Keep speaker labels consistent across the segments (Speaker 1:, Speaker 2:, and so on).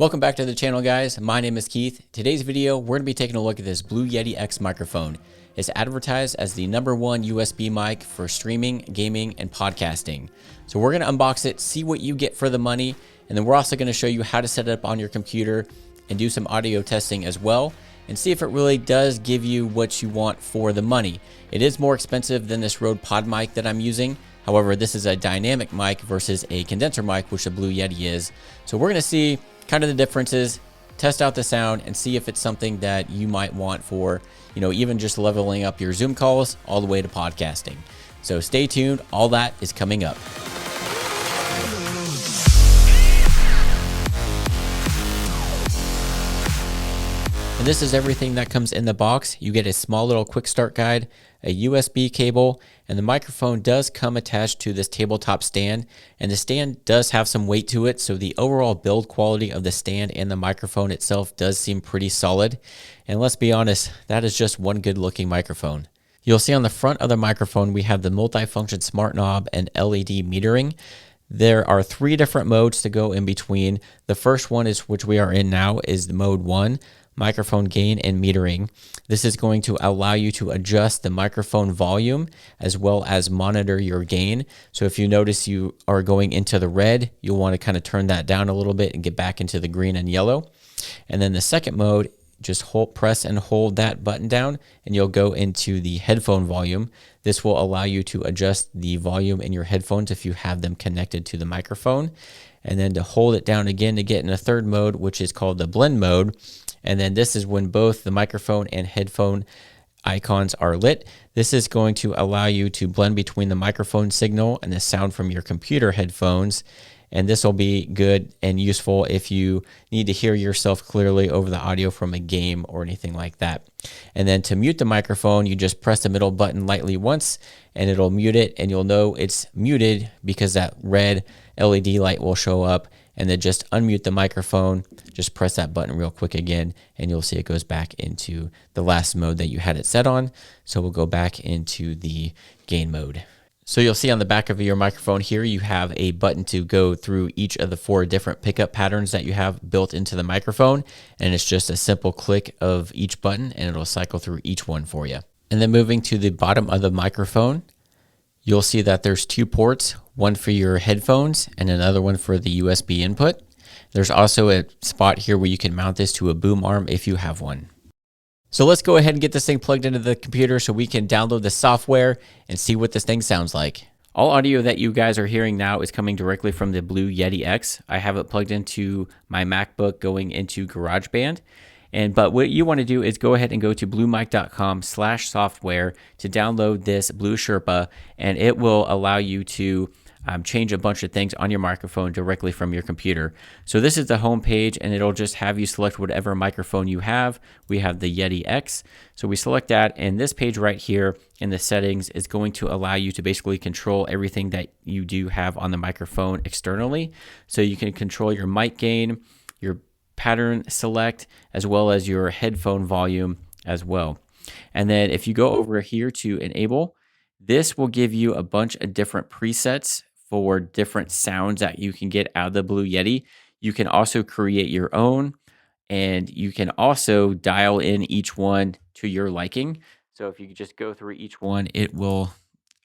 Speaker 1: Welcome back to the channel, guys. My name is Keith. Today's video, we're going to be taking a look at this Blue Yeti X microphone. It's advertised as the #1 USB mic for streaming, gaming, and podcasting. So we're going to unbox it, see what you get for the money, and then we're also going to show you how to set it up on your computer and do some audio testing as well, and see if it really does give you what you want for the money. It is more expensive than this Rode Podmic that I'm using. However, this is a dynamic mic versus a condenser mic, which the Blue Yeti is. So we're going to see kind of the differences, test out the sound, and see if it's something that you might want for, even just leveling up your Zoom calls all the way to podcasting. So stay tuned. All that is coming up. And this is everything that comes in the box. You get a small little quick start guide, a USB cable, and the microphone does come attached to this tabletop stand. And the stand does have some weight to it, so the overall build quality of the stand and the microphone itself does seem pretty solid. And let's be honest, that is just one good looking microphone. You'll see on the front of the microphone, we have the multifunction smart knob and LED metering. There are 3 different modes to go in between. The first one is, which we are in now, is the mode 1. Microphone gain and metering. This is going to allow you to adjust the microphone volume as well as monitor your gain. So if you notice you are going into the red, you'll want to kind of turn that down a little bit and get back into the green and yellow. And then the second mode, just press and hold that button down and you'll go into the headphone volume. This will allow you to adjust the volume in your headphones if you have them connected to the microphone. And then to hold it down again to get in a third mode, which is called the blend mode. And then this is when both the microphone and headphone icons are lit. This is going to allow you to blend between the microphone signal and the sound from your computer headphones. And this will be good and useful if you need to hear yourself clearly over the audio from a game or anything like that. And then to mute the microphone, you just press the middle button lightly once and it'll mute it, and you'll know it's muted because that red LED light will show up. And then just unmute the microphone, just press that button real quick again, and you'll see it goes back into the last mode that you had it set on. So we'll go back into the gain mode. So you'll see on the back of your microphone here, you have a button to go through each of the 4 different pickup patterns that you have built into the microphone. And it's just a simple click of each button and it'll cycle through each one for you. And then moving to the bottom of the microphone, you'll see that there's 2 ports, one for your headphones and another one for the USB input. There's also a spot here where you can mount this to a boom arm if you have one. So let's go ahead and get this thing plugged into the computer so we can download the software and see what this thing sounds like. All audio that you guys are hearing now is coming directly from the Blue Yeti X. I have it plugged into my MacBook going into GarageBand. But what you want to do is go ahead and go to bluemic.com/software to download this Blue Sherpa, and it will allow you to change a bunch of things on your microphone directly from your computer. So this is the home page, and it'll just have you select whatever microphone you have. We have the Yeti X. So we select that, and this page right here in the settings is going to allow you to basically control everything that you do have on the microphone externally. So you can control your mic gain, your pattern select, as well as your headphone volume as well. And then if you go over here to enable, this will give you a bunch of different presets for different sounds that you can get out of the Blue Yeti. You can also create your own, and you can also dial in each one to your liking. So if you just go through each one, it will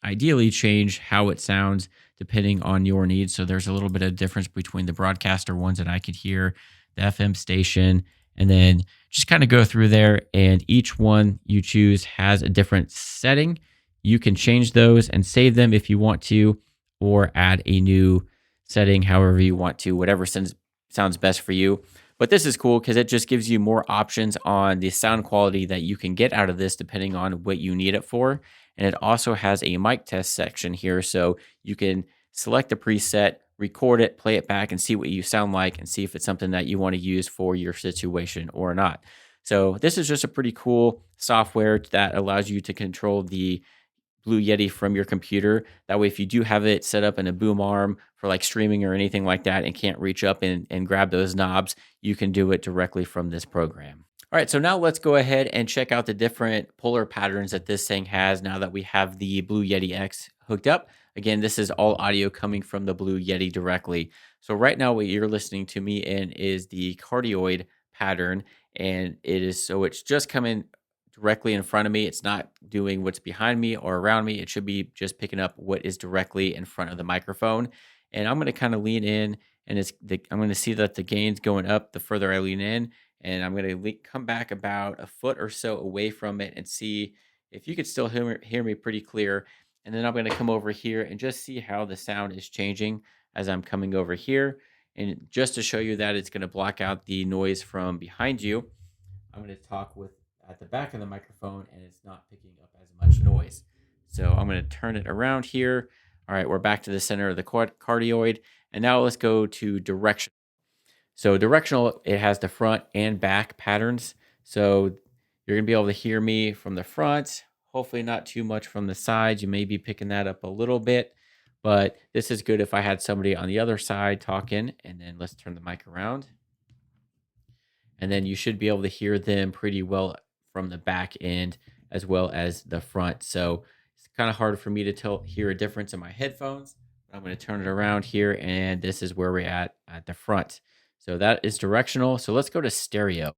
Speaker 1: ideally change how it sounds depending on your needs. So there's a little bit of difference between the broadcaster ones that I could hear, the FM station, and then just kind of go through there, and each one you choose has a different setting. You can change those and save them if you want to, or add a new setting however you want to, whatever sounds best for you. But this is cool because it just gives you more options on the sound quality that you can get out of this depending on what you need it for. And it also has a mic test section here, so you can select a preset, record it, play it back, and see what you sound like and see if it's something that you want to use for your situation or not. So this is just a pretty cool software that allows you to control the Blue Yeti from your computer. That way, if you do have it set up in a boom arm for like streaming or anything like that and can't reach up and grab those knobs, you can do it directly from this program. All right, so now let's go ahead and check out the different polar patterns that this thing has now that we have the Blue Yeti X hooked up. Again, this is all audio coming from the Blue Yeti directly. So right now what you're listening to me in is the cardioid pattern, and it's just coming directly in front of me. It's not doing what's behind me or around me. It should be just picking up what is directly in front of the microphone. And I'm going to kind of lean in, and I'm going to see that the gain's going up the further I lean in, and I'm going to come back about a foot or so away from it and see if you could still hear me pretty clear. And then I'm going to come over here and just see how the sound is changing as I'm coming over here. And just to show you that it's going to block out the noise from behind you, I'm going to talk at the back of the microphone, and it's not picking up as much noise. So I'm going to turn it around here. All right, we're back to the center of the cardioid. And now let's go to direction. So directional, it has the front and back patterns. So you're going to be able to hear me from the front, hopefully not too much from the sides. You may be picking that up a little bit, but this is good if I had somebody on the other side talking. And then let's turn the mic around. And then you should be able to hear them pretty well from the back end as well as the front. So it's kind of hard for me to hear a difference in my headphones. I'm going to turn it around here, and this is where we're at the front. So that is directional. So let's go to stereo.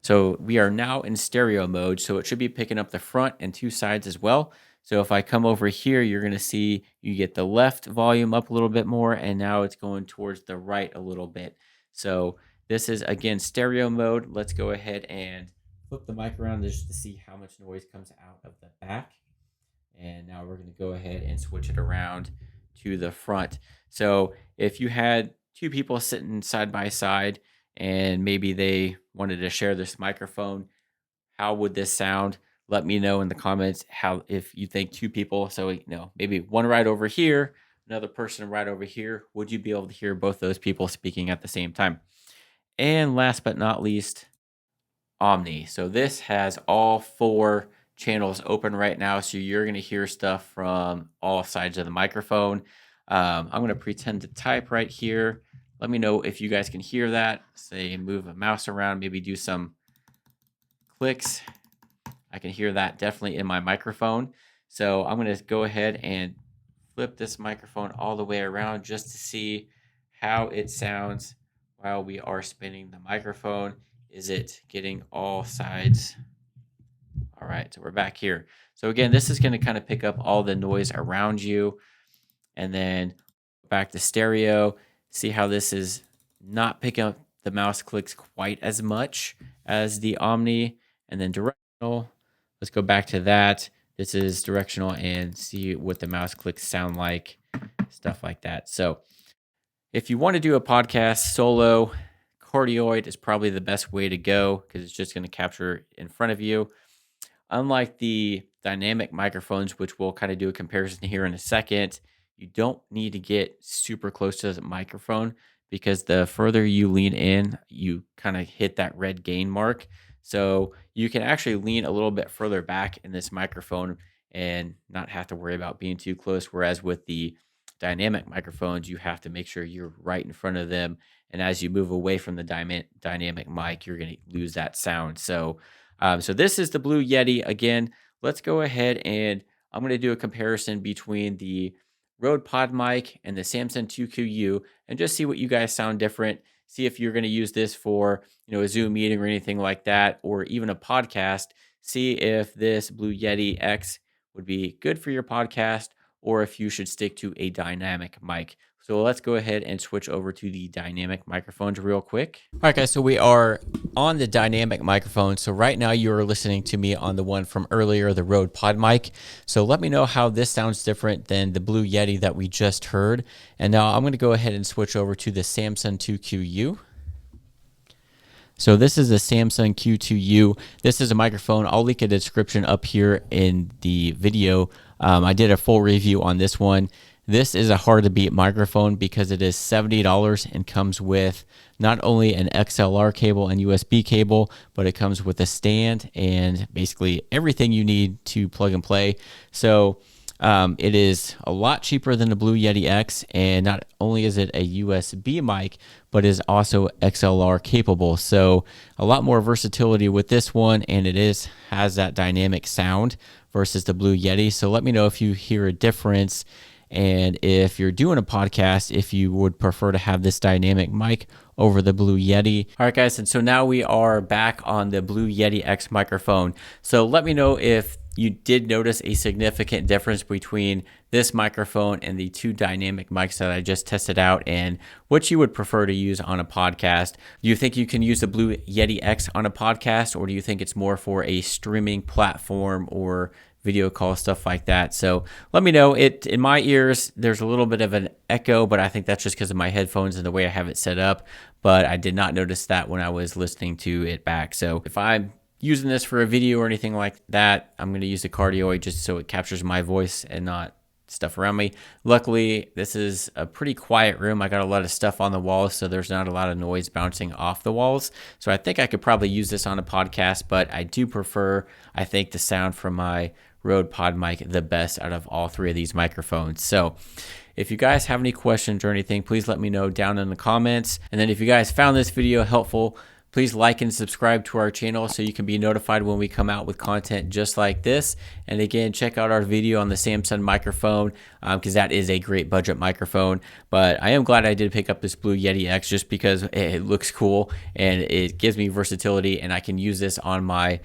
Speaker 1: So we are now in stereo mode, so it should be picking up the front and two sides as well. So if I come over here, you're going to see you get the left volume up a little bit more, and now it's going towards the right a little bit. So this is, again, stereo mode. Let's go ahead and flip the mic around just to see how much noise comes out of the back. And now we're going to go ahead and switch it around to the front. So if you had two people sitting side by side and maybe they wanted to share this microphone, how would this sound? Let me know in the comments if you think two people, so maybe one right over here, another person right over here, would you be able to hear both those people speaking at the same time? And last but not least, Omni. So this has all 4 channels open right now, so you're going to hear stuff from all sides of the microphone. I'm going to pretend to type right here. Let me know if you guys can hear that. Say move a mouse around, maybe do some clicks. I can hear that definitely in my microphone. So I'm going to go ahead and flip this microphone all the way around just to see how it sounds while we are spinning the microphone. Is it getting all sides? All right, so we're back here. So again, this is going to kind of pick up all the noise around you. And then back to stereo. See how this is not picking up the mouse clicks quite as much as the Omni. And then directional. Let's go back to that. This is directional, and see what the mouse clicks sound like, stuff like that. So if you want to do a podcast solo, cardioid is probably the best way to go because it's just going to capture in front of you. Unlike the dynamic microphones, which we'll kind of do a comparison here in a second, you don't need to get super close to the microphone because the further you lean in, you kind of hit that red gain mark. So you can actually lean a little bit further back in this microphone and not have to worry about being too close. Whereas with the dynamic microphones, you have to make sure you're right in front of them. And as you move away from the dynamic mic, you're going to lose that sound. So this is the Blue Yeti. Again, let's go ahead and I'm going to do a comparison between the Rode Podmic and the Samson 2QU and just see what you guys sound different. See if you're going to use this for, a Zoom meeting or anything like that, or even a podcast. See if this Blue Yeti X would be good for your podcast, or if you should stick to a dynamic mic. So let's go ahead and switch over to the dynamic microphones real quick. All right, guys, so we are on the dynamic microphone. So right now you are listening to me on the one from earlier, the Rode Podmic. So let me know how this sounds different than the Blue Yeti that we just heard. And now I'm going to go ahead and switch over to the Samson 2QU. So this is a Samsung Q2U. This is a microphone. I'll link a description up here in the video. I did a full review on this one. This is a hard to beat microphone because it is $70 and comes with not only an XLR cable and USB cable, but it comes with a stand and basically everything you need to plug and play. So it is a lot cheaper than the Blue Yeti X, and not only is it a USB mic, but is also XLR capable. So a lot more versatility with this one, and it has that dynamic sound versus the Blue Yeti. So let me know if you hear a difference. and if you're doing a podcast, if you would prefer to have this dynamic mic over the Blue Yeti. All right, guys, and so now we are back on the Blue Yeti X microphone. So let me know if you did notice a significant difference between this microphone and the two dynamic mics that I just tested out, and what you would prefer to use on a podcast. Do you think you can use the Blue Yeti X on a podcast, or do you think it's more for a streaming platform or video call, stuff like that? So let me know. In my ears, there's a little bit of an echo, but I think that's just because of my headphones and the way I have it set up. But I did not notice that when I was listening to it back. So if I'm using this for a video or anything like that, I'm going to use the cardioid just so it captures my voice and not stuff around me. Luckily, this is a pretty quiet room. I got a lot of stuff on the walls, so there's not a lot of noise bouncing off the walls. So I think I could probably use this on a podcast, but I do prefer, I think, the sound from my Rode Podmic the best out of all three of these microphones. So if you guys have any questions or anything, please let me know down in the comments. And then if you guys found this video helpful, please like and subscribe to our channel so you can be notified when we come out with content just like this. And again, check out our video on the Samson microphone because that is a great budget microphone. But I am glad I did pick up this Blue Yeti X just because it looks cool and it gives me versatility, and I can use this on my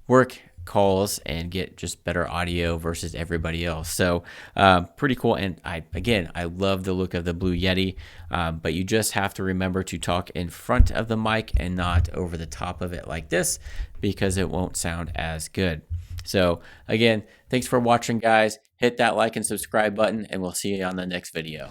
Speaker 1: work calls and get just better audio versus everybody else. So pretty cool. And I love the look of the Blue Yeti, but you just have to remember to talk in front of the mic and not over the top of it like this, because it won't sound as good. So again, thanks for watching, guys. Hit that like and subscribe button, and we'll see you on the next video.